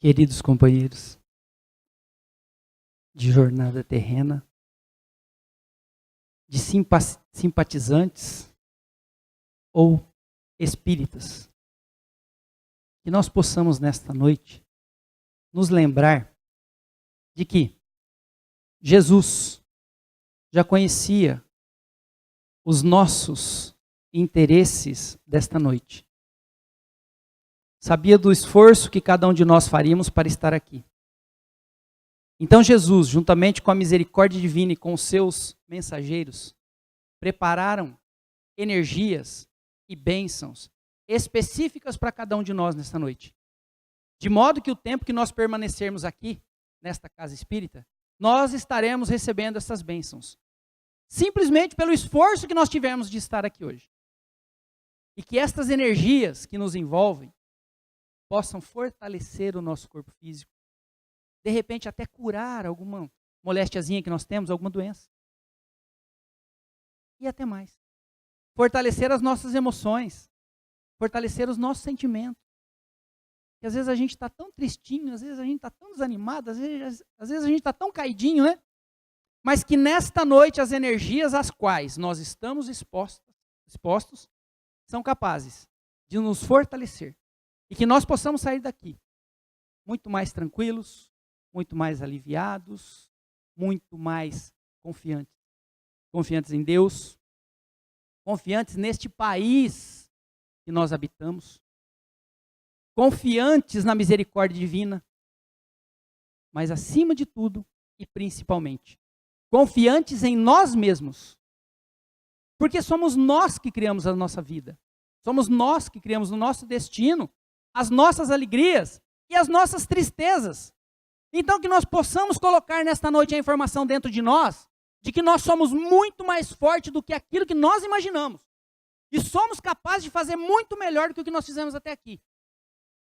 Queridos companheiros de jornada terrena, de simpatizantes ou espíritas, que nós possamos nesta noite nos lembrar de que Jesus já conhecia os nossos interesses desta noite. Sabia do esforço que cada um de nós faríamos para estar aqui. Então Jesus, juntamente com a misericórdia divina e com os seus mensageiros, prepararam energias e bênçãos específicas para cada um de nós nesta noite. De modo que o tempo que nós permanecermos aqui, nesta casa espírita, nós estaremos recebendo essas bênçãos. Simplesmente pelo esforço que nós tivemos de estar aqui hoje. E que estas energias que nos envolvem possam fortalecer o nosso corpo físico. De repente até curar alguma moléstiazinha que nós temos, alguma doença. E até mais. Fortalecer as nossas emoções. Fortalecer os nossos sentimentos. Porque às vezes a gente está tão tristinho, às vezes a gente está tão desanimado, às vezes a gente está tão caidinho, né? Mas que nesta noite as energias às quais nós estamos expostos são capazes de nos fortalecer. E que nós possamos sair daqui muito mais tranquilos, muito mais aliviados, muito mais confiantes. Confiantes em Deus, confiantes neste país que nós habitamos, confiantes na misericórdia divina, mas acima de tudo e principalmente, confiantes em nós mesmos. Porque somos nós que criamos a nossa vida. Somos nós que criamos o nosso destino, as nossas alegrias e as nossas tristezas. Então que nós possamos colocar nesta noite a informação dentro de nós, de que nós somos muito mais fortes do que aquilo que nós imaginamos. E somos capazes de fazer muito melhor do que o que nós fizemos até aqui.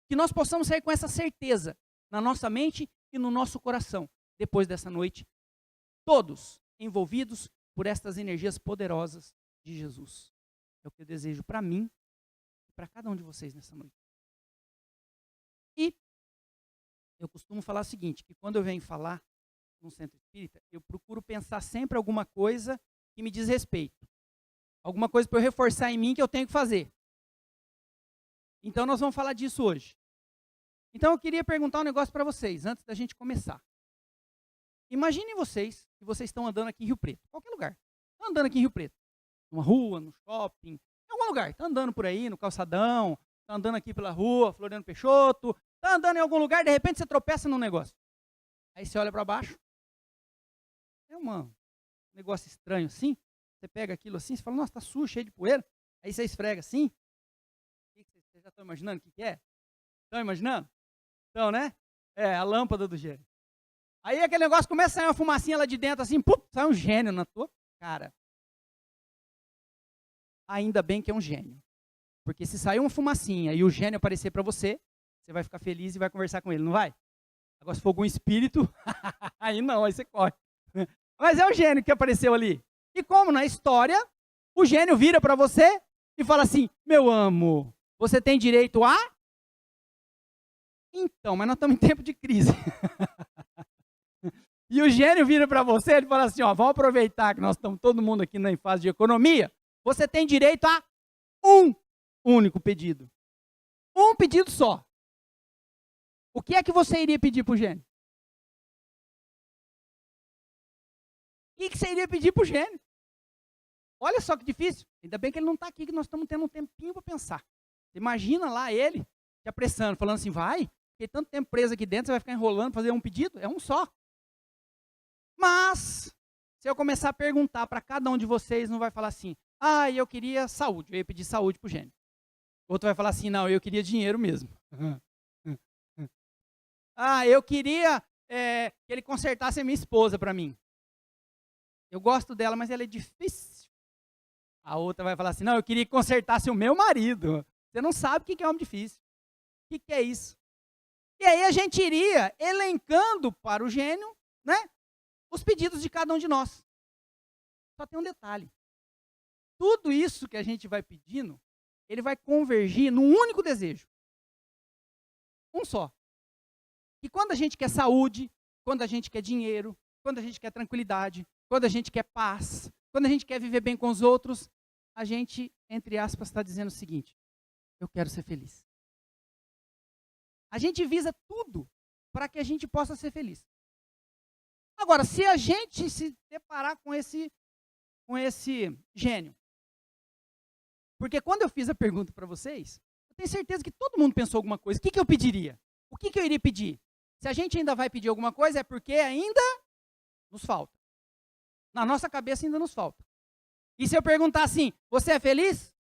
Que nós possamos sair com essa certeza na nossa mente e no nosso coração, depois dessa noite, todos envolvidos por estas energias poderosas de Jesus. É o que eu desejo para mim e para cada um de vocês nessa noite. E eu costumo falar o seguinte, que quando eu venho falar num centro espírita, eu procuro pensar sempre alguma coisa que me diz respeito. Alguma coisa para eu reforçar em mim que eu tenho que fazer. Então nós vamos falar disso hoje. Então eu queria perguntar um negócio para vocês, antes da gente começar. Imaginem vocês, que vocês estão andando aqui em Rio Preto, qualquer lugar. Estão andando aqui em Rio Preto. Numa rua, no shopping, em algum lugar. Está andando por aí, no calçadão, está andando aqui pela rua, Floriano Peixoto, está andando em algum lugar, de repente você tropeça num negócio. Aí você olha para baixo, é um negócio estranho assim, você pega aquilo assim, você fala, nossa, está sujo, cheio de poeira. Aí você esfrega assim. Vocês já estão imaginando o que é? Estão imaginando? Então, né? É, a lâmpada do gênio. Aí aquele negócio começa a sair uma fumacinha lá de dentro assim, pum, sai um gênio na tua cara. Ainda bem que é um gênio. Porque se sair uma fumacinha e o gênio aparecer para você, você vai ficar feliz e vai conversar com ele, não vai? Agora se for algum espírito, aí não, aí você corre. Mas é o gênio que apareceu ali. E como na história, o gênio vira para você e fala assim, meu amo, você tem direito a... Então, mas nós estamos em tempo de crise. E o gênio vira para você, ele fala assim, ó, vamos aproveitar que nós estamos todo mundo aqui em fase de economia, você tem direito a um único pedido. Um pedido só. O que é que você iria pedir para o gênio? O que você iria pedir para o gênio? Olha só que difícil. Ainda bem que ele não está aqui, que nós estamos tendo um tempinho para pensar. Imagina lá ele te apressando, falando assim, vai, fiquei tanto tempo preso aqui dentro, você vai ficar enrolando, fazer um pedido? É um só. Mas, se eu começar a perguntar para cada um de vocês, não vai falar assim, ah, eu queria saúde, eu ia pedir saúde para o gênio. Outro vai falar assim, não, eu queria dinheiro mesmo. Ah, eu queria que ele consertasse a minha esposa para mim. Eu gosto dela, mas ela é difícil. A outra vai falar assim, não, eu queria que consertasse o meu marido. Você não sabe o que é homem difícil. O que é isso? E aí a gente iria elencando para o gênio, né, os pedidos de cada um de nós. Só tem um detalhe. Tudo isso que a gente vai pedindo, ele vai convergir num único desejo. Um só. que quando a gente quer saúde, quando a gente quer dinheiro, quando a gente quer tranquilidade, quando a gente quer paz, quando a gente quer viver bem com os outros, a gente, entre aspas, está dizendo o seguinte: eu quero ser feliz. A gente visa tudo para que a gente possa ser feliz. Agora, se a gente se deparar com esse gênio, porque quando eu fiz a pergunta para vocês, eu tenho certeza que todo mundo pensou alguma coisa. O que eu pediria? O que eu iria pedir? Se a gente ainda vai pedir alguma coisa, é porque ainda nos falta. Na nossa cabeça ainda nos falta. E se eu perguntar assim, você é feliz?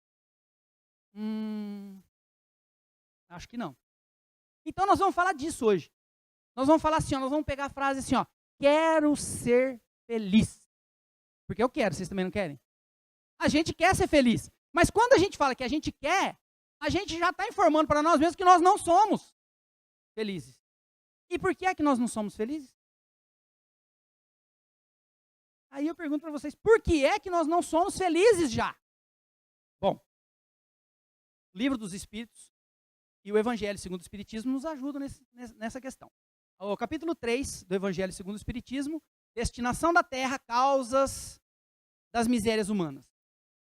Acho que não. Então nós vamos falar disso hoje. Nós vamos falar assim, nós vamos pegar a frase assim, quero ser feliz. Porque eu quero, vocês também não querem? A gente quer ser feliz. Mas quando a gente fala que a gente quer, a gente já está informando para nós mesmos que nós não somos felizes. E por que é que nós não somos felizes? Aí eu pergunto para vocês, por que é que nós não somos felizes já? Bom, o Livro dos Espíritos e o Evangelho segundo o Espiritismo nos ajudam nessa questão. O capítulo 3 do Evangelho segundo o Espiritismo, destinação da terra, causas das misérias humanas.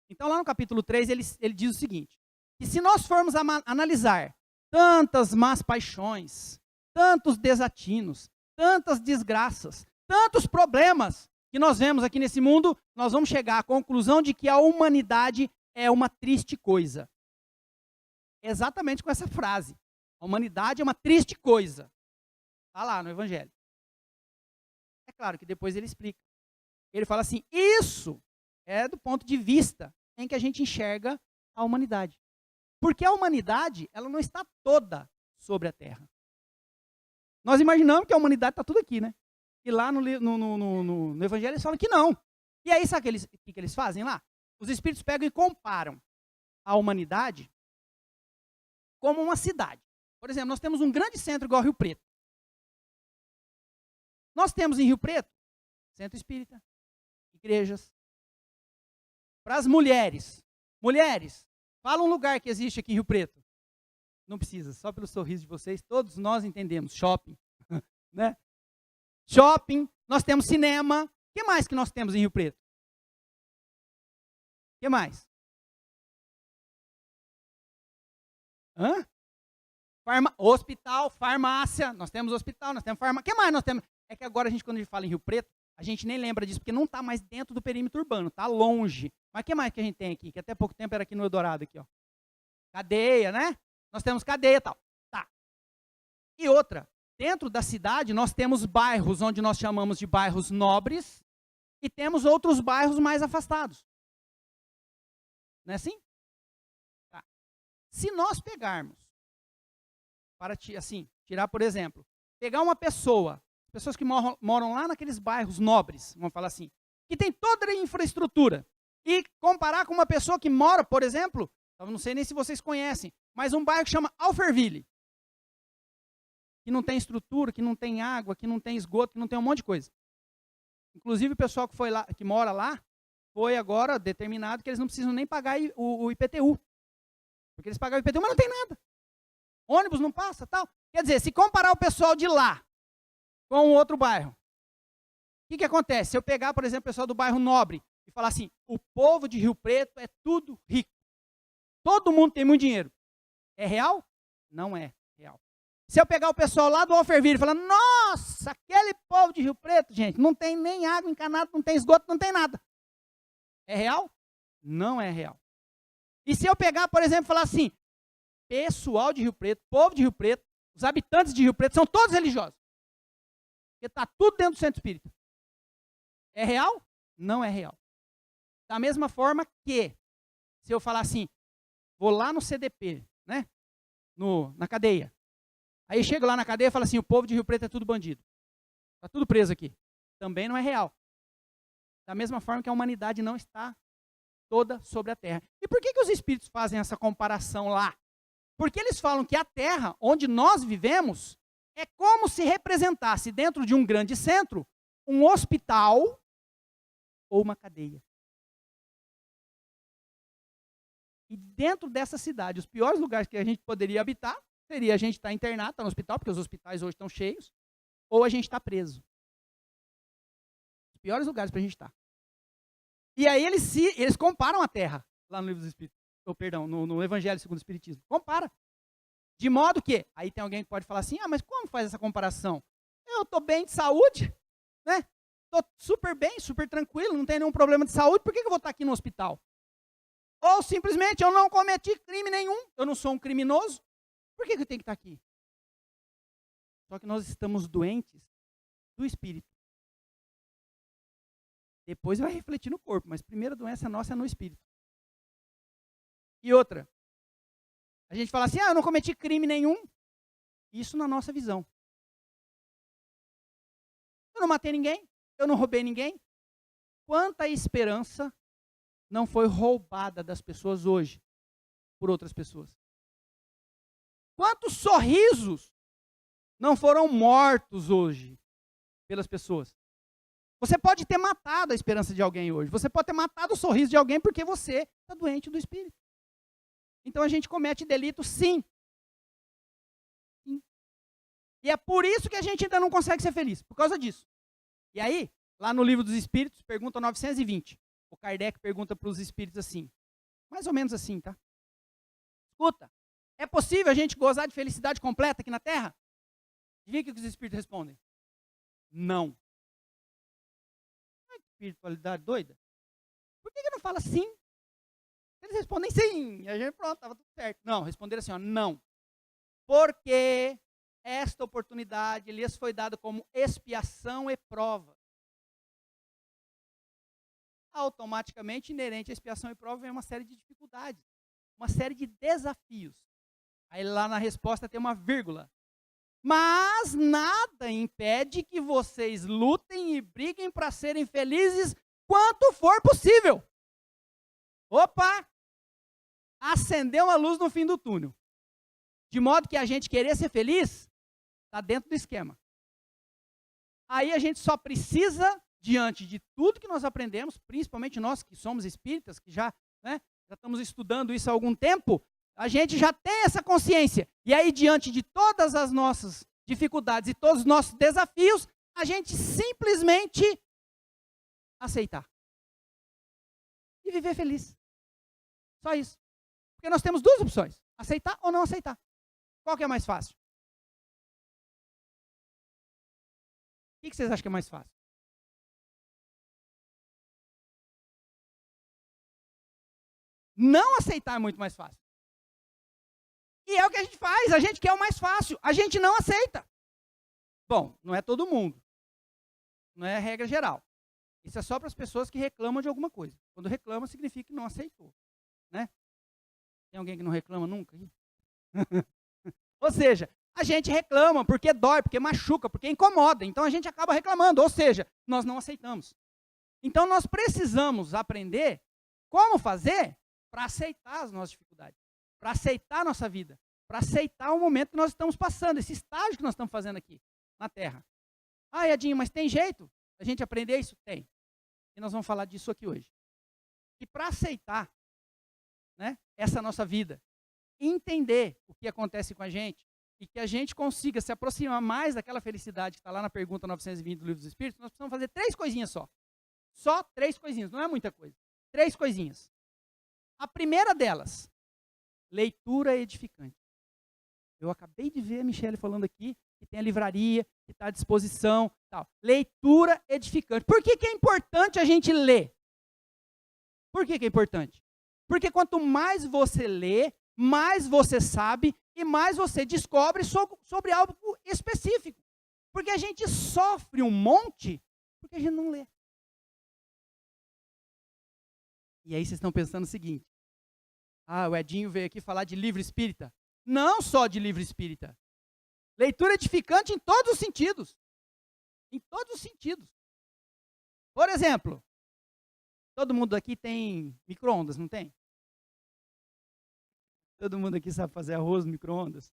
Então lá no capítulo 3 ele diz o seguinte, que se nós formos analisar tantas más paixões, tantos desatinos, tantas desgraças, tantos problemas que nós vemos aqui nesse mundo, nós vamos chegar à conclusão de que a humanidade é uma triste coisa. Exatamente com essa frase. A humanidade é uma triste coisa. Está lá no Evangelho. É claro que depois ele explica. Ele fala assim, isso é do ponto de vista em que a gente enxerga a humanidade. Porque a humanidade, ela não está toda sobre a Terra. Nós imaginamos que a humanidade está tudo aqui, né? E lá no Evangelho eles falam que não. E aí, sabe o que eles fazem lá? Os espíritos pegam e comparam a humanidade como uma cidade. Por exemplo, nós temos um grande centro igual Rio Preto. Nós temos em Rio Preto, centro espírita, igrejas. Para as mulheres. Mulheres, fala um lugar que existe aqui em Rio Preto. Não precisa, só pelo sorriso de vocês, todos nós entendemos. Shopping, né? Shopping, nós temos cinema. O que mais que nós temos em Rio Preto? O que mais? Hospital, farmácia. Nós temos hospital, nós temos farmácia. O que mais nós temos? É que agora, quando a gente fala em Rio Preto, a gente nem lembra disso, porque não está mais dentro do perímetro urbano, está longe. Mas o que mais que a gente tem aqui? Que até pouco tempo era aqui no Eldorado. Aqui, cadeia, né? Nós temos cadeia e tal. Tá. E outra. Dentro da cidade, nós temos bairros onde nós chamamos de bairros nobres e temos outros bairros mais afastados. Não é assim? Tá. Se nós pegarmos, para assim, tirar, por exemplo, pegar uma pessoa, pessoas que moram lá naqueles bairros nobres, vamos falar assim, que tem toda a infraestrutura, e comparar com uma pessoa que mora, por exemplo, eu não sei nem se vocês conhecem, mas um bairro que chama Alphaville, que não tem estrutura, que não tem água, que não tem esgoto, que não tem um monte de coisa. Inclusive o pessoal que foi lá, que mora lá, foi agora determinado que eles não precisam nem pagar o IPTU. Porque eles pagam o IPTU, mas não tem nada. Ônibus não passa, tal. Quer dizer, se comparar o pessoal de lá com o outro bairro, o que acontece? Se eu pegar, por exemplo, o pessoal do bairro Nobre e falar assim, o povo de Rio Preto é tudo rico. Todo mundo tem muito dinheiro. É real? Não é real. Se eu pegar o pessoal lá do Alphaville e falar, nossa, aquele povo de Rio Preto, gente, não tem nem água encanada, não tem esgoto, não tem nada. É real? Não é real. E se eu pegar, por exemplo, e falar assim, pessoal de Rio Preto, povo de Rio Preto, os habitantes de Rio Preto são todos religiosos. Porque está tudo dentro do centro espírita. É real? Não é real. Da mesma forma que, se eu falar assim, vou lá no CDP, né? Na cadeia. Aí chego lá na cadeia e falo assim, o povo de Rio Preto é tudo bandido. Está tudo preso aqui. Também não é real. Da mesma forma que a humanidade não está toda sobre a terra. E por que os espíritos fazem essa comparação lá? Porque eles falam que a terra, onde nós vivemos, é como se representasse dentro de um grande centro, um hospital ou uma cadeia. E dentro dessa cidade, os piores lugares que a gente poderia habitar seria a gente estar internado, estar no hospital, porque os hospitais hoje estão cheios, ou a gente está preso. Os piores lugares para a gente estar. E aí eles comparam a Terra, lá no livro dos Espíritos, no Evangelho segundo o Espiritismo. Compara. De modo que, aí tem alguém que pode falar assim, mas como faz essa comparação? Eu estou bem de saúde, né? Estou super bem, super tranquilo, não tenho nenhum problema de saúde, por que eu vou estar aqui no hospital? Ou simplesmente eu não cometi crime nenhum, eu não sou um criminoso, por que eu tenho que estar aqui? Só que nós estamos doentes do espírito. Depois vai refletir no corpo, mas a primeira doença nossa é no espírito. E outra, a gente fala assim, eu não cometi crime nenhum. Isso na nossa visão. Eu não matei ninguém, eu não roubei ninguém. Quanta esperança não foi roubada das pessoas hoje por outras pessoas? Quantos sorrisos não foram mortos hoje pelas pessoas? Você pode ter matado a esperança de alguém hoje. Você pode ter matado o sorriso de alguém porque você está doente do espírito. Então a gente comete delito, sim. Sim. E é por isso que a gente ainda não consegue ser feliz, por causa disso. E aí, lá no livro dos Espíritos, pergunta 920. O Kardec pergunta para os espíritos assim, mais ou menos assim, tá? Escuta, é possível a gente gozar de felicidade completa aqui na Terra? Adivinha o que os espíritos respondem? Não. Espiritualidade doida? Por que não fala sim? Eles respondem sim, e a gente pronto, estava tudo certo. Não, responderam assim, não. Porque esta oportunidade lhes foi dada como expiação e prova. Automaticamente, inerente à expiação e prova, vem uma série de dificuldades, uma série de desafios. Aí lá na resposta tem uma vírgula. Mas nada impede que vocês lutem e briguem para serem felizes quanto for possível. Opa! Acendeu uma luz no fim do túnel. De modo que a gente querer ser feliz, está dentro do esquema. Aí a gente só precisa, diante de tudo que nós aprendemos, principalmente nós que somos espíritas, que já estamos estudando isso há algum tempo, a gente já tem essa consciência. E aí, diante de todas as nossas dificuldades e todos os nossos desafios, a gente simplesmente aceitar. E viver feliz. Só isso. Porque nós temos duas opções. Aceitar ou não aceitar. Qual que é mais fácil? O que vocês acham que é mais fácil? Não aceitar é muito mais fácil. E é o que a gente faz, a gente quer o mais fácil, a gente não aceita. Bom, não é todo mundo. Não é a regra geral. Isso é só para as pessoas que reclamam de alguma coisa. Quando reclama, significa que não aceitou. Né? Tem alguém que não reclama nunca? Ou seja, a gente reclama porque dói, porque machuca, porque incomoda. Então a gente acaba reclamando, ou seja, nós não aceitamos. Então nós precisamos aprender como fazer para aceitar as nossas dificuldades, para aceitar a nossa vida, para aceitar o momento que nós estamos passando, esse estágio que nós estamos fazendo aqui na Terra. Edinho, mas tem jeito a gente aprender isso? Tem. E nós vamos falar disso aqui hoje. E para aceitar essa nossa vida, entender o que acontece com a gente, e que a gente consiga se aproximar mais daquela felicidade que está lá na pergunta 920 do Livro dos Espíritos, nós precisamos fazer 3 coisinhas só. Só 3 coisinhas, não é muita coisa. 3 coisinhas. A primeira delas, leitura edificante. Eu acabei de ver a Michele falando aqui, que tem a livraria, que está à disposição. Tal. Leitura edificante. Por que é importante a gente ler? Por que é importante? Porque quanto mais você lê, mais você sabe e mais você descobre sobre algo específico. Porque a gente sofre um monte porque a gente não lê. E aí vocês estão pensando o seguinte, o Edinho veio aqui falar de livro espírita. Não só de livro espírita. Leitura edificante em todos os sentidos. Em todos os sentidos. Por exemplo, todo mundo aqui tem micro-ondas, não tem? Todo mundo aqui sabe fazer arroz no micro-ondas?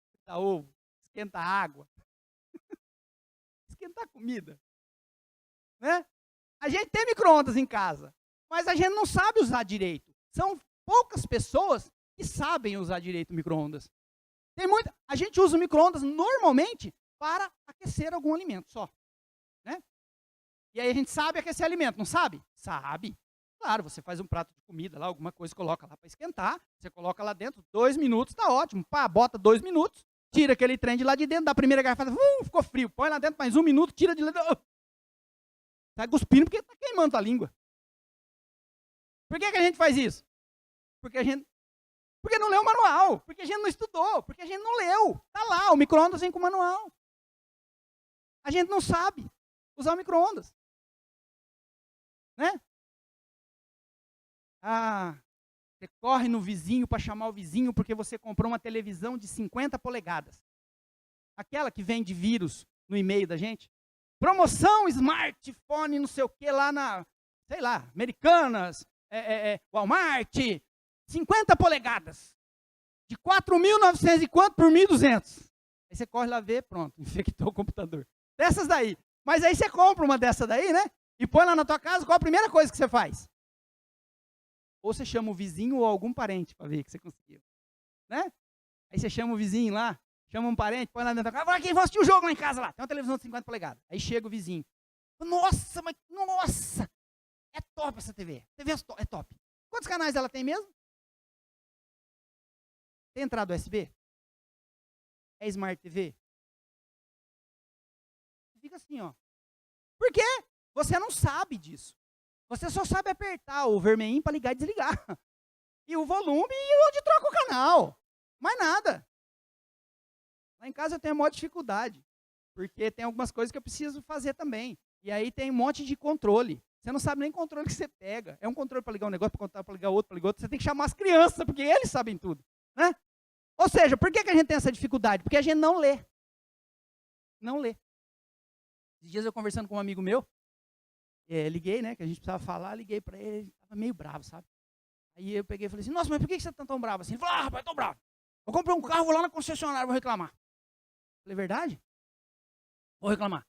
Esquentar ovo, esquentar água, esquentar comida. Né? A gente tem micro-ondas em casa, mas a gente não sabe usar direito. São poucas pessoas que sabem usar direito o micro-ondas. A gente usa o micro-ondas normalmente para aquecer algum alimento só. Né? E aí a gente sabe aquecer alimento, não sabe? Sabe. Claro, você faz um prato de comida lá, alguma coisa, coloca lá para esquentar, você coloca lá dentro, 2 minutos, tá ótimo. Pá, bota 2 minutos, tira aquele trem de lá de dentro, dá a primeira garfada, ficou frio, põe lá dentro mais 1 minuto, tira de lá dentro. Sai cuspindo porque tá queimando a língua. Por que a gente faz isso? Porque não leu o manual, porque a gente não estudou, porque a gente não leu. Tá lá, o micro-ondas vem com o manual. A gente não sabe usar o micro-ondas. Né? Você corre no vizinho para chamar o vizinho porque você comprou uma televisão de 50 polegadas. Aquela que vende vírus no e-mail da gente. Promoção smartphone, não sei o que, lá na, sei lá, Americanas, Walmart, 50 polegadas. De 4.900 e quanto por 1.200. Aí você corre lá ver, pronto, infectou o computador. Dessas daí. Mas aí você compra uma dessa daí, né? E põe lá na tua casa, qual a primeira coisa que você faz? Ou você chama o vizinho ou algum parente para ver que você conseguiu. Né? Aí você chama o vizinho lá, chama um parente, põe lá dentro da casa, vai aqui, vou assistir o jogo lá em casa lá. Tem uma televisão de 50 polegadas. Aí chega o vizinho. Nossa, mas nossa! É top essa TV. A TV é top. Quantos canais ela tem mesmo? Tem entrada USB? É Smart TV? Fica assim, ó. Por quê? Você não sabe disso. Você só sabe apertar o vermelhinho para ligar e desligar. E o volume e onde troca o canal. Mais nada. Lá em casa eu tenho a maior dificuldade. Porque tem algumas coisas que eu preciso fazer também. E aí tem um monte de controle. Você não sabe nem o controle que você pega. É um controle para ligar um negócio, para ligar outro, para ligar outro. Você tem que chamar as crianças, porque eles sabem tudo. Né? Ou seja, por que a gente tem essa dificuldade? Porque a gente não lê. Não lê. Esses dias eu conversando com um amigo meu, liguei, né, que a gente precisava falar, liguei para ele, ele estava meio bravo, sabe? Aí eu peguei e falei assim, nossa, mas por que você está tão bravo assim? Ele falou, rapaz, estou bravo. Eu comprei um carro, vou lá na concessionária, vou reclamar. Eu falei, verdade? Vou reclamar.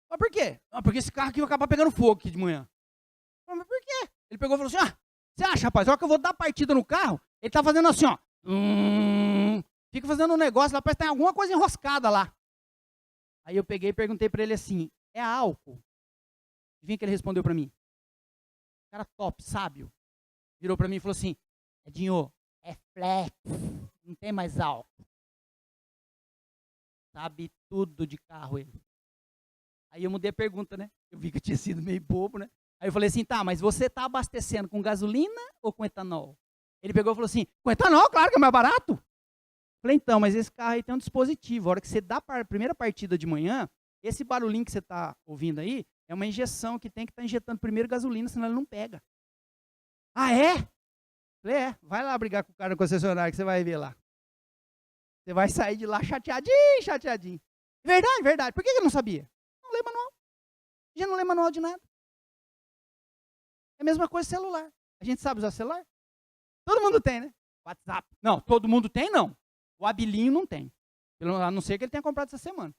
Mas por quê? Ah, porque esse carro aqui vai acabar pegando fogo aqui de manhã. Eu falei, mas por quê? Ele pegou e falou assim, você acha, rapaz, a hora que eu vou dar partida no carro, ele tá fazendo assim, ó. Fica fazendo um negócio lá, parece que tem alguma coisa enroscada lá. Aí eu peguei e perguntei para ele assim, é álcool? Vinha que ele respondeu para mim. Cara top, sábio. Virou para mim e falou assim, Edinho, é flex, não tem mais álcool. Sabe tudo de carro ele. Aí eu mudei a pergunta, né? Eu vi que eu tinha sido meio bobo, né? Aí eu falei assim, tá, mas você tá abastecendo com gasolina ou com etanol? Ele pegou e falou assim, com etanol, claro que é mais barato. Eu falei, então, mas esse carro aí tem um dispositivo. A hora que você dá a primeira partida de manhã, esse barulhinho que você está ouvindo aí, é uma injeção que tem que estar injetando primeiro gasolina, senão ele não pega. Ah, é? Eu falei, vai lá brigar com o cara no concessionário que você vai ver lá. Você vai sair de lá chateadinho, chateadinho. Verdade, verdade. Por que eu não sabia? Não lê manual. A gente não lê manual de nada. É a mesma coisa celular. A gente sabe usar celular? Todo mundo tem, né? WhatsApp. Não, todo mundo tem, não. O Abilinho não tem. A não ser que ele tenha comprado essa semana.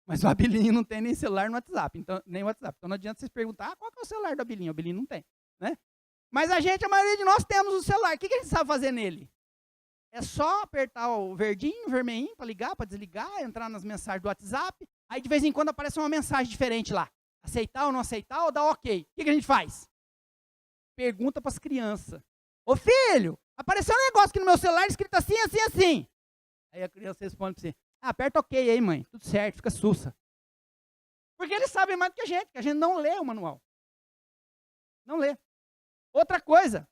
Mas o Abilinho não tem nem celular no WhatsApp, então, nem WhatsApp. Então não adianta vocês perguntar, qual que é o celular do Abilinho? O Abilinho não tem, né? Mas a maioria de nós temos o celular. O que a gente sabe fazer nele? É só apertar o verdinho, o vermelhinho, para ligar, para desligar, entrar nas mensagens do WhatsApp. Aí de vez em quando aparece uma mensagem diferente lá. Aceitar ou não aceitar, ou dar ok. O que a gente faz? Pergunta para as crianças. Ô filho, apareceu um negócio aqui no meu celular escrito assim, assim, assim. Aí a criança responde para você, aperta ok aí, mãe, tudo certo, fica sussa. Porque eles sabem mais do que a gente não lê o manual. Não lê. Outra coisa,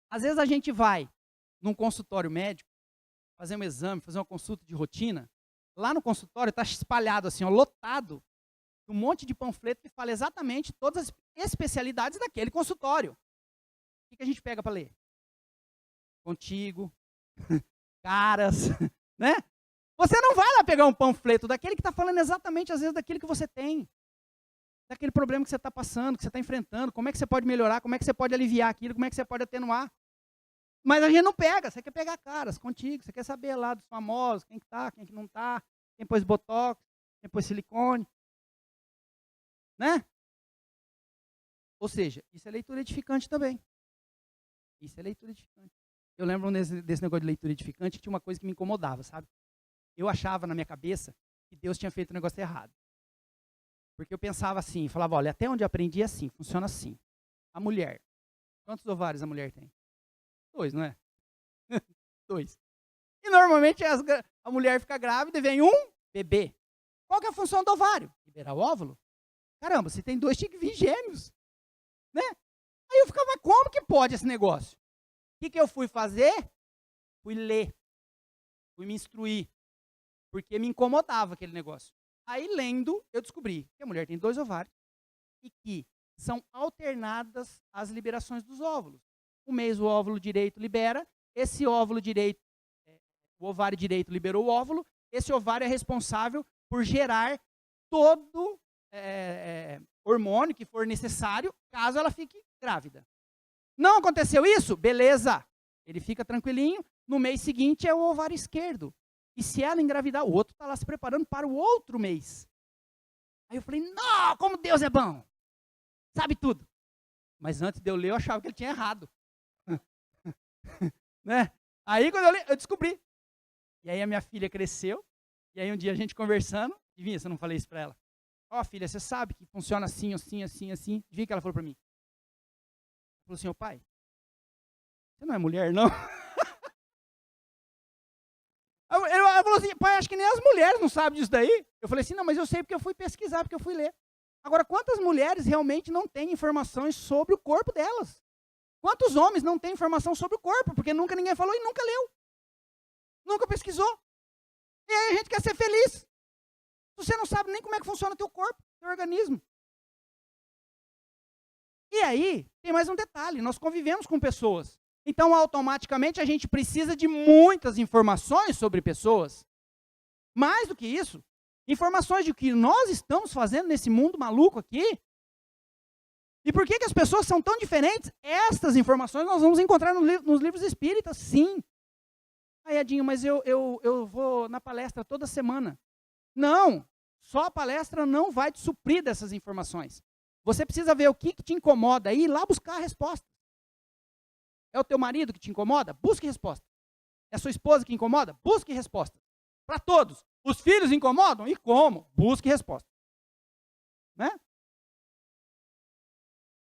às vezes a gente vai num consultório médico, fazer um exame, fazer uma consulta de rotina, lá no consultório está espalhado assim, ó, lotado, um monte de panfleto que fala exatamente todas as especialidades daquele consultório. O que a gente pega para ler? Contigo, caras, né? Você não vai lá pegar um panfleto daquele que está falando exatamente, às vezes, daquilo que você tem. Daquele problema que você está passando, que você está enfrentando, como é que você pode melhorar, como é que você pode aliviar aquilo, como é que você pode atenuar. Mas a gente não pega, você quer pegar caras contigo, você quer saber lá dos famosos, quem que tá, quem que não tá, quem pôs botox, quem pôs silicone. Né? Ou seja, isso é leitura edificante também. Isso é leitura edificante. Eu lembro desse negócio de leitura edificante que tinha uma coisa que me incomodava, sabe? Eu achava na minha cabeça que Deus tinha feito um negócio errado. Porque eu pensava assim, falava, olha, até onde eu aprendi é assim, funciona assim. A mulher, quantos ovários a mulher tem? 2, não é? 2. E normalmente a mulher fica grávida e vem um bebê. Qual que é a função do ovário? Liberar o óvulo. Caramba, se tem 2, tinha que vir gêmeos. Né? Aí eu ficava, como que pode esse negócio? O que eu fui fazer? Fui ler. Fui me instruir. Porque me incomodava aquele negócio. Aí, lendo, eu descobri que a mulher tem 2 ovários e que são alternadas as liberações dos óvulos. Um mês o óvulo direito libera, esse óvulo direito, o ovário direito liberou o óvulo, esse ovário é responsável por gerar todo hormônio que for necessário, caso ela fique grávida. Não aconteceu isso? Beleza. Ele fica tranquilinho, no mês seguinte é o ovário esquerdo. E se ela engravidar, o outro está lá se preparando para o outro mês. Aí eu falei, não, como Deus é bom. Sabe tudo. Mas antes de eu ler, eu achava que ele tinha errado. Né? Aí quando eu li, eu descobri. E aí a minha filha cresceu. E aí um dia a gente conversando. Adivinha se eu não falei isso para ela. Ó, filha, você sabe que funciona assim, assim, assim, assim. Adivinha o que ela falou para mim? Ela falou assim, ô pai, você não é mulher, não? Ela falou assim, pai, acho que nem as mulheres não sabem disso daí. Eu falei assim, não, mas eu sei porque eu fui pesquisar, porque eu fui ler. Agora, quantas mulheres realmente não têm informações sobre o corpo delas? Quantos homens não têm informação sobre o corpo? Porque nunca ninguém falou e nunca leu. Nunca pesquisou. E aí a gente quer ser feliz. Você não sabe nem como é que funciona o teu corpo, teu organismo. E aí, tem mais um detalhe, nós convivemos com pessoas. Então, automaticamente, a gente precisa de muitas informações sobre pessoas. Mais do que isso, informações de o que nós estamos fazendo nesse mundo maluco aqui. E por que as pessoas são tão diferentes? Estas informações nós vamos encontrar nos livros espíritas, sim. Aí, Edinho, mas eu vou na palestra toda semana. Não, só a palestra não vai te suprir dessas informações. Você precisa ver o que te incomoda e ir lá buscar a resposta. É o teu marido que te incomoda? Busque resposta. É a sua esposa que incomoda? Busque resposta. Para todos. Os filhos incomodam? E como? Busque resposta. Né?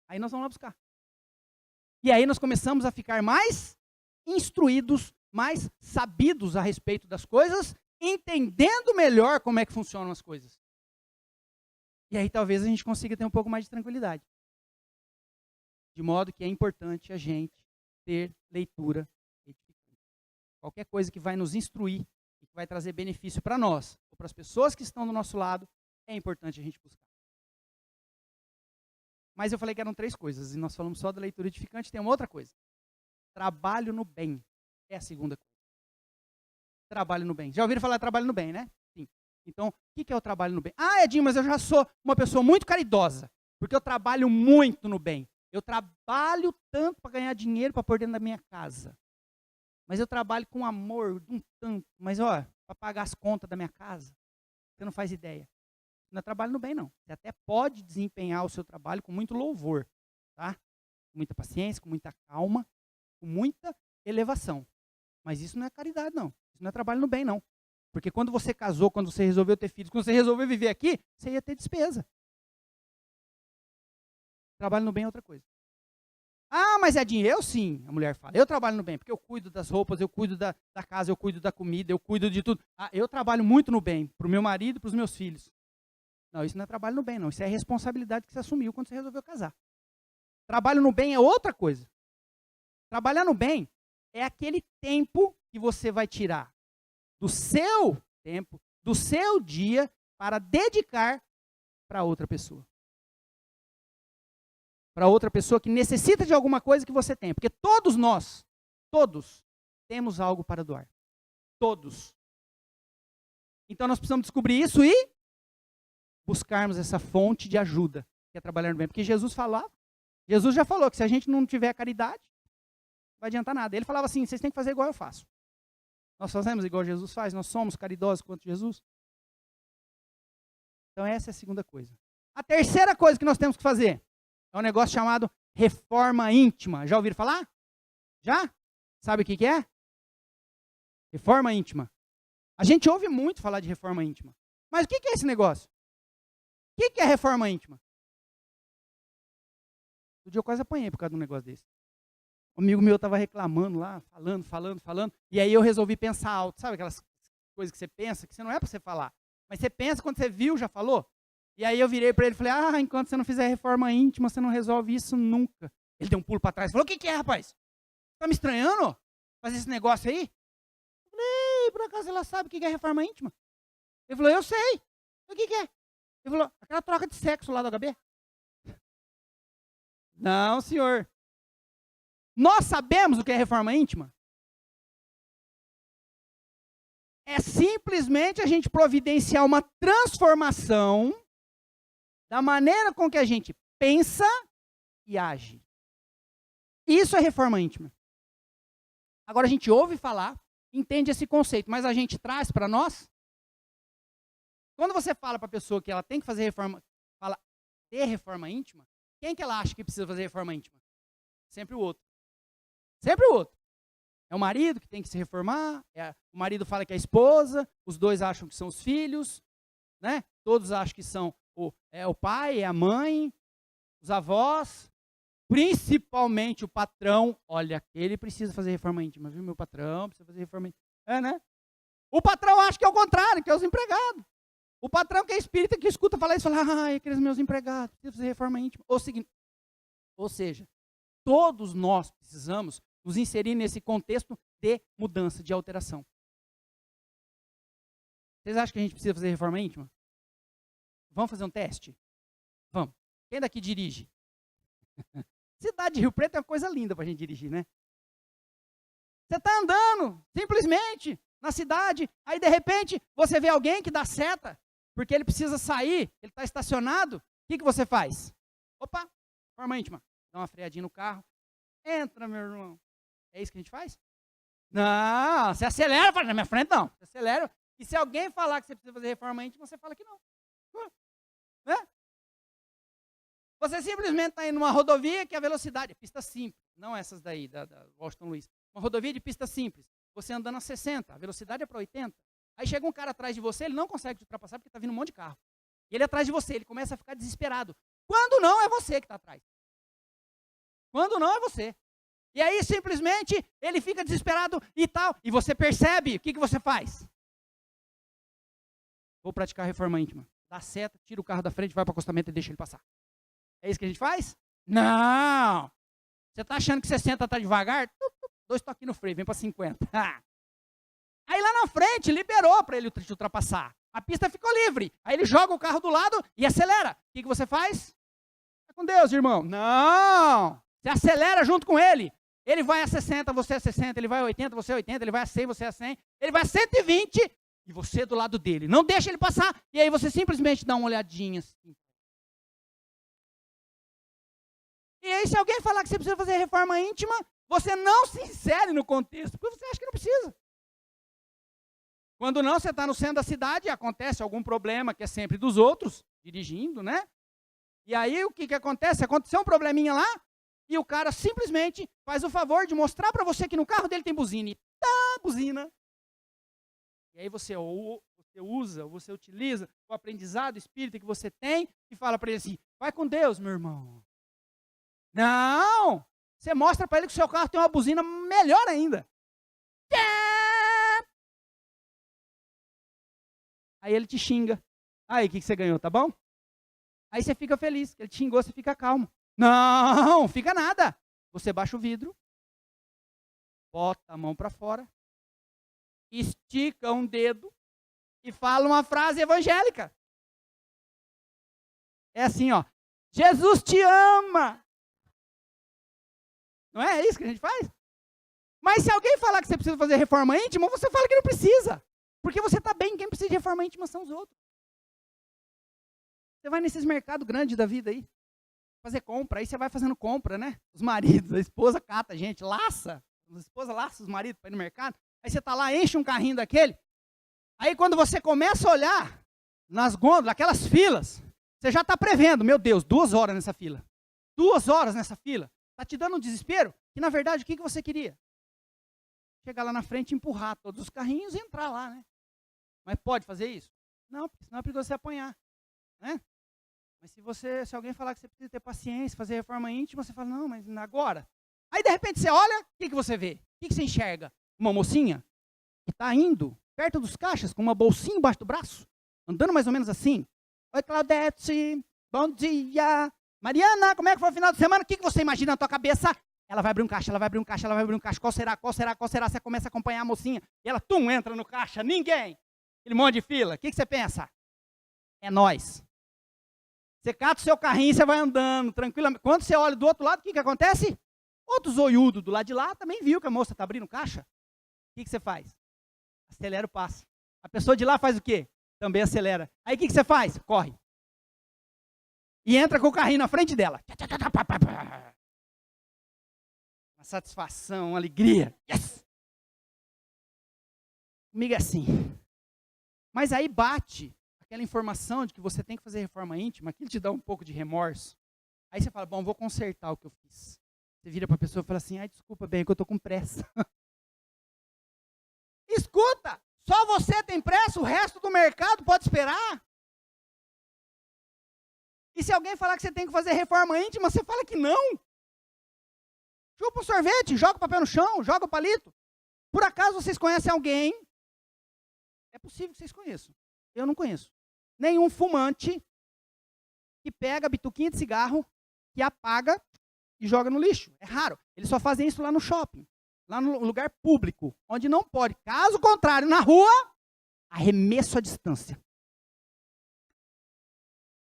Aí nós vamos lá buscar. E aí nós começamos a ficar mais instruídos, mais sabidos a respeito das coisas, entendendo melhor como é que funcionam as coisas. E aí talvez a gente consiga ter um pouco mais de tranquilidade. De modo que é importante a gente ter leitura edificante. Qualquer coisa que vai nos instruir e que vai trazer benefício para nós, ou para as pessoas que estão do nosso lado, é importante a gente buscar. Mas eu falei que eram 3 coisas, e nós falamos só da leitura edificante, tem uma outra coisa. Trabalho no bem é a segunda coisa. Trabalho no bem. Já ouviram falar de trabalho no bem, né? Sim. Então, o que é o trabalho no bem? Ah, Edinho, mas eu já sou uma pessoa muito caridosa, porque eu trabalho muito no bem. Eu trabalho tanto para ganhar dinheiro para pôr dentro da minha casa. Mas eu trabalho com amor, um tanto. Mas, ó, para pagar as contas da minha casa, você não faz ideia. Não é trabalho no bem, não. Você até pode desempenhar o seu trabalho com muito louvor, tá? Com muita paciência, com muita calma, com muita elevação. Mas isso não é caridade, não. Isso não é trabalho no bem, não. Porque quando você casou, quando você resolveu ter filhos, quando você resolveu viver aqui, você ia ter despesa. Trabalho no bem é outra coisa. Ah, mas Edinho, eu sim, a mulher fala. Eu trabalho no bem, porque eu cuido das roupas, eu cuido da casa, eu cuido da comida, eu cuido de tudo. Ah, eu trabalho muito no bem, para o meu marido e para os meus filhos. Não, isso não é trabalho no bem, não. Isso é responsabilidade que você assumiu quando você resolveu casar. Trabalho no bem é outra coisa. Trabalhar no bem é aquele tempo que você vai tirar do seu tempo, do seu dia, para dedicar para outra pessoa. Para outra pessoa que necessita de alguma coisa que você tem. Porque todos nós, todos, temos algo para doar. Todos. Então nós precisamos descobrir isso e buscarmos essa fonte de ajuda, que é trabalhar no bem. Porque Jesus já falou que se a gente não tiver caridade, não vai adiantar nada. Ele falava assim, vocês têm que fazer igual eu faço. Nós fazemos igual Jesus faz, nós somos caridosos quanto Jesus. Então essa é a segunda coisa. A terceira coisa que nós temos que fazer é um negócio chamado reforma íntima. Já ouviram falar? Já? Sabe o que é? Reforma íntima. A gente ouve muito falar de reforma íntima. Mas o que é esse negócio? O que é reforma íntima? Um dia eu quase apanhei por causa de um negócio desse. Um amigo meu estava reclamando lá, falando. E aí eu resolvi pensar alto. Sabe aquelas coisas que você pensa, que você não é para você falar. Mas você pensa, quando você viu, já falou? E aí eu virei para ele e falei, enquanto você não fizer reforma íntima, você não resolve isso nunca. Ele deu um pulo para trás e falou, o que é, rapaz? Tá me estranhando? Fazer esse negócio aí? Eu falei, por acaso ela sabe o que é reforma íntima? Ele falou, eu sei. O que é? Ele falou, aquela troca de sexo lá do HB. Não, senhor. Nós sabemos o que é reforma íntima? É simplesmente a gente providenciar uma transformação da maneira com que a gente pensa e age. Isso é reforma íntima. Agora a gente ouve falar, entende esse conceito, mas a gente traz para nós. Quando você fala para a pessoa que ela tem que fazer reforma, fala de reforma íntima, quem que ela acha que precisa fazer reforma íntima? Sempre o outro. Sempre o outro. É o marido que tem que se reformar, o marido fala que é a esposa, os dois acham que são os filhos, né? Todos acham que são o pai, é a mãe, os avós, principalmente o patrão. Olha, aquele precisa fazer reforma íntima, viu? Meu patrão precisa fazer reforma íntima. Né? O patrão acha que é o contrário, que é os empregados. O patrão que é espírita, que escuta falar isso, fala, aqueles meus empregados, precisam fazer reforma íntima. Ou seja, todos nós precisamos nos inserir nesse contexto de mudança, de alteração. Vocês acham que a gente precisa fazer reforma íntima? Vamos fazer um teste? Vamos. Quem daqui dirige? Cidade de Rio Preto é uma coisa linda para a gente dirigir, né? Você está andando, simplesmente, na cidade, aí de repente você vê alguém que dá seta, porque ele precisa sair, ele está estacionado, o que você faz? Opa, reforma íntima. Dá uma freadinha no carro. Entra, meu irmão. É isso que a gente faz? Não, você acelera, fala, na minha frente não. Você acelera, e se alguém falar que você precisa fazer reforma íntima, você fala que não. Né? Você simplesmente está indo numa rodovia que a velocidade, pista simples, não essas daí, da Washington Luiz. Uma rodovia de pista simples. Você andando a 60, a velocidade é para 80. Aí chega um cara atrás de você, ele não consegue te ultrapassar porque está vindo um monte de carro. E ele é atrás de você, ele começa a ficar desesperado. Quando não é você que está atrás. Quando não é você. E aí simplesmente ele fica desesperado e tal. E você percebe, o que você faz? Vou praticar reforma íntima. Dá seta, tira o carro da frente, vai para o acostamento e deixa ele passar. É isso que a gente faz? Não! Você está achando que 60 está devagar? 2 toques no freio, vem para 50. Aí lá na frente, liberou para ele te ultrapassar. A pista ficou livre. Aí ele joga o carro do lado e acelera. O que você faz? Tá com Deus, irmão. Não! Você acelera junto com ele. Ele vai a 60, você a 60. Ele vai a 80, você a 80. Ele vai a 100, você a 100. Ele vai a 120 e você do lado dele. Não deixa ele passar. E aí você simplesmente dá uma olhadinha assim. E aí se alguém falar que você precisa fazer reforma íntima, você não se insere no contexto, porque você acha que não precisa. Quando não, você está no centro da cidade e acontece algum problema que é sempre dos outros, dirigindo, né? E aí o que acontece? Aconteceu um probleminha lá e o cara simplesmente faz o favor de mostrar para você que no carro dele tem buzina. E buzina. E aí você utiliza o aprendizado espírita que você tem e fala para ele assim, vai com Deus, meu irmão. Não! Você mostra para ele que o seu carro tem uma buzina melhor ainda. Aí ele te xinga. Aí, o que você ganhou, tá bom? Aí você fica feliz. Ele te xingou, você fica calmo. Não, fica nada. Você baixa o vidro, bota a mão para fora, estica um dedo e fala uma frase evangélica. É assim, ó. Jesus te ama. Não é isso que a gente faz? Mas se alguém falar que você precisa fazer reforma íntima, você fala que não precisa. Porque você está bem, quem precisa de reforma íntima são os outros. Você vai nesses mercados grandes da vida aí, fazer compra, aí você vai fazendo compra, né? Os maridos, a esposa cata a gente, laça. A esposa laça os maridos para ir no mercado. Aí você está lá, enche um carrinho daquele. Aí quando você começa a olhar nas gôndolas, aquelas filas, você já está prevendo, meu Deus, 2 horas nessa fila. 2 horas nessa fila. Está te dando um desespero? Que na verdade, o que você queria? chegar lá na frente, empurrar todos os carrinhos e entrar lá, né? Mas pode fazer isso? Não, porque senão é perigoso você apanhar, né? Mas se alguém falar que você precisa ter paciência, fazer reforma íntima, você fala, não, mas agora. Aí, de repente, você olha, o que você vê? O que você enxerga? Uma mocinha que está indo perto dos caixas, com uma bolsinha embaixo do braço, andando mais ou menos assim. Oi, Claudete, bom dia. Mariana, como é que foi o final de semana? O que você imagina na tua cabeça? Ela vai abrir um caixa, ela vai abrir um caixa, ela vai abrir um caixa. Qual será, qual será, qual será? Você começa a acompanhar a mocinha e ela, entra no caixa. Ninguém. Aquele monte de fila. O que você pensa? É nós. Você cata o seu carrinho e você vai andando tranquilamente. Quando você olha do outro lado, o que acontece? Outro zoiudo do lado de lá também viu que a moça está abrindo caixa. O que você faz? Acelera o passo. A pessoa de lá faz o quê? Também acelera. Aí o que você faz? Corre. E entra com o carrinho na frente dela. Uma satisfação, uma alegria. Yes! Comigo é assim. Mas aí bate aquela informação de que você tem que fazer reforma íntima, aquilo te dá um pouco de remorso. Aí você fala, bom, vou consertar o que eu fiz. Você vira para a pessoa e fala assim, ai, desculpa, bem, que eu estou com pressa. Escuta, só você tem pressa, o resto do mercado pode esperar. E se alguém falar que você tem que fazer reforma íntima, você fala que não. Chupa um sorvete, joga o papel no chão, joga o palito. Por acaso vocês conhecem alguém? É possível que vocês conheçam. Eu não conheço. Nenhum fumante que pega a bituquinha de cigarro, que apaga e joga no lixo. É raro. Eles só fazem isso lá no shopping, lá no lugar público, onde não pode. Caso contrário, na rua, arremesso à distância.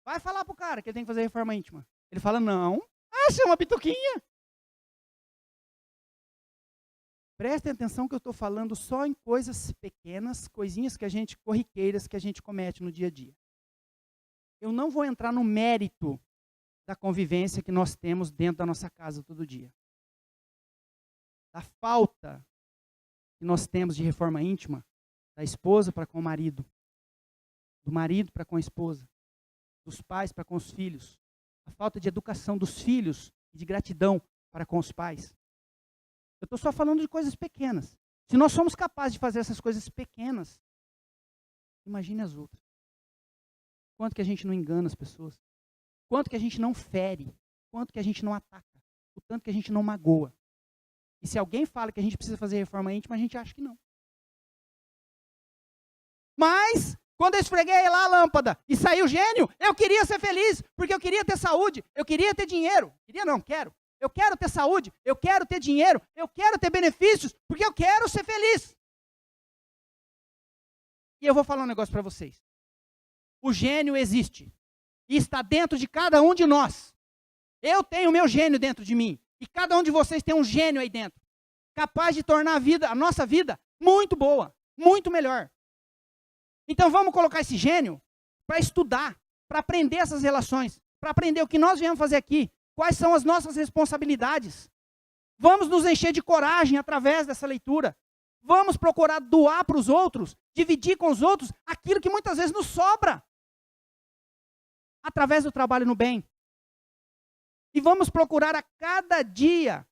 Vai falar pro cara que ele tem que fazer reforma íntima. Ele fala, não. Ah, chama bituquinha. Prestem atenção que eu estou falando só em coisas pequenas, coisinhas corriqueiras que a gente comete no dia a dia. Eu não vou entrar no mérito da convivência que nós temos dentro da nossa casa todo dia. Da falta que nós temos de reforma íntima, da esposa para com o marido, do marido para com a esposa, dos pais para com os filhos, a falta de educação dos filhos e de gratidão para com os pais. Eu estou só falando de coisas pequenas. Se nós somos capazes de fazer essas coisas pequenas, imagine as outras. Quanto que a gente não engana as pessoas. Quanto que a gente não fere. Quanto que a gente não ataca. O tanto que a gente não magoa. E se alguém fala que a gente precisa fazer reforma íntima, a gente acha que não. Mas, quando eu esfreguei lá a lâmpada e saiu gênio, eu queria ser feliz, porque eu queria ter saúde, eu queria ter dinheiro. Queria não, quero. Eu quero ter saúde, eu quero ter dinheiro, eu quero ter benefícios, porque eu quero ser feliz. E eu vou falar um negócio para vocês. O gênio existe. E está dentro de cada um de nós. Eu tenho o meu gênio dentro de mim. E cada um de vocês tem um gênio aí dentro. Capaz de tornar a nossa vida muito boa, muito melhor. Então vamos colocar esse gênio para estudar, para aprender essas relações, para aprender o que nós viemos fazer aqui. Quais são as nossas responsabilidades? Vamos nos encher de coragem através dessa leitura. Vamos procurar doar para os outros, dividir com os outros aquilo que muitas vezes nos sobra. Através do trabalho no bem. E vamos procurar a cada dia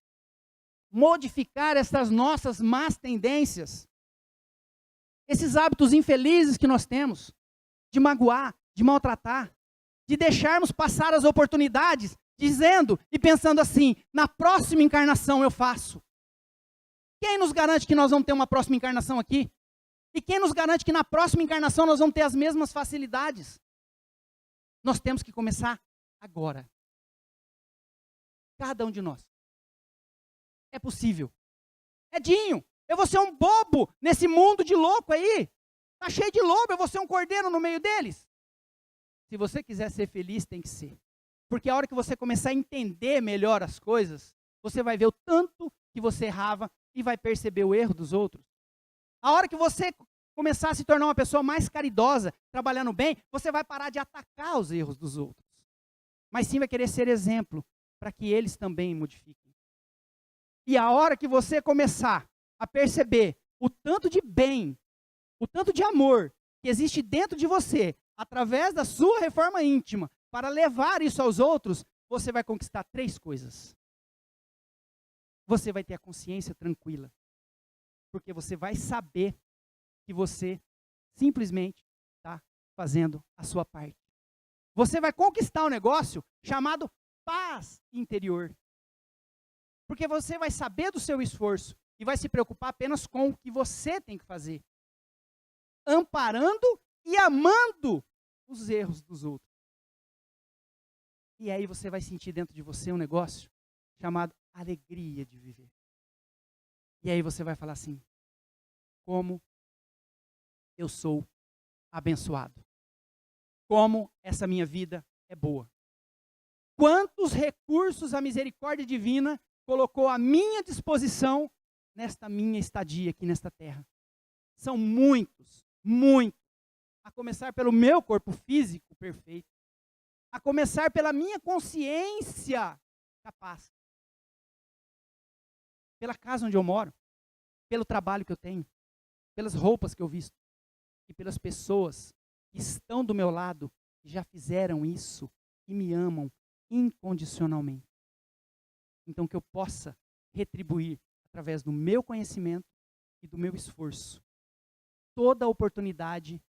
modificar essas nossas más tendências. Esses hábitos infelizes que nós temos, de magoar, de maltratar, de deixarmos passar as oportunidades, dizendo e pensando assim, na próxima encarnação eu faço. Quem nos garante que nós vamos ter uma próxima encarnação aqui? E quem nos garante que na próxima encarnação nós vamos ter as mesmas facilidades? Nós temos que começar agora. Cada um de nós. É possível. Edinho, eu vou ser um bobo nesse mundo de louco aí. Está cheio de lobo, eu vou ser um cordeiro no meio deles. Se você quiser ser feliz, tem que ser. Porque a hora que você começar a entender melhor as coisas, você vai ver o tanto que você errava e vai perceber o erro dos outros. A hora que você começar a se tornar uma pessoa mais caridosa, trabalhando bem, você vai parar de atacar os erros dos outros. Mas sim vai querer ser exemplo para que eles também modifiquem. E a hora que você começar a perceber o tanto de bem, o tanto de amor que existe dentro de você, através da sua reforma íntima, para levar isso aos outros, você vai conquistar 3 coisas. Você vai ter a consciência tranquila. Porque você vai saber que você simplesmente está fazendo a sua parte. Você vai conquistar um negócio chamado paz interior. Porque você vai saber do seu esforço e vai se preocupar apenas com o que você tem que fazer. Amparando e amando os erros dos outros. E aí você vai sentir dentro de você um negócio chamado alegria de viver. E aí você vai falar assim: como eu sou abençoado. Como essa minha vida é boa. Quantos recursos a misericórdia divina colocou à minha disposição nesta minha estadia aqui nesta terra. São muitos, muitos. A começar pelo meu corpo físico perfeito. A começar pela minha consciência capaz. Pela casa onde eu moro. Pelo trabalho que eu tenho. Pelas roupas que eu visto. E pelas pessoas que estão do meu lado, que já fizeram isso e me amam incondicionalmente. Então que eu possa retribuir através do meu conhecimento e do meu esforço toda a oportunidade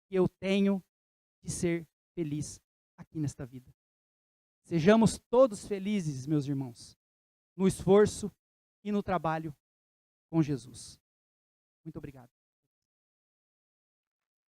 que eu tenho de ser feliz aqui nesta vida. Sejamos todos felizes, meus irmãos, no esforço e no trabalho com Jesus. Muito obrigado.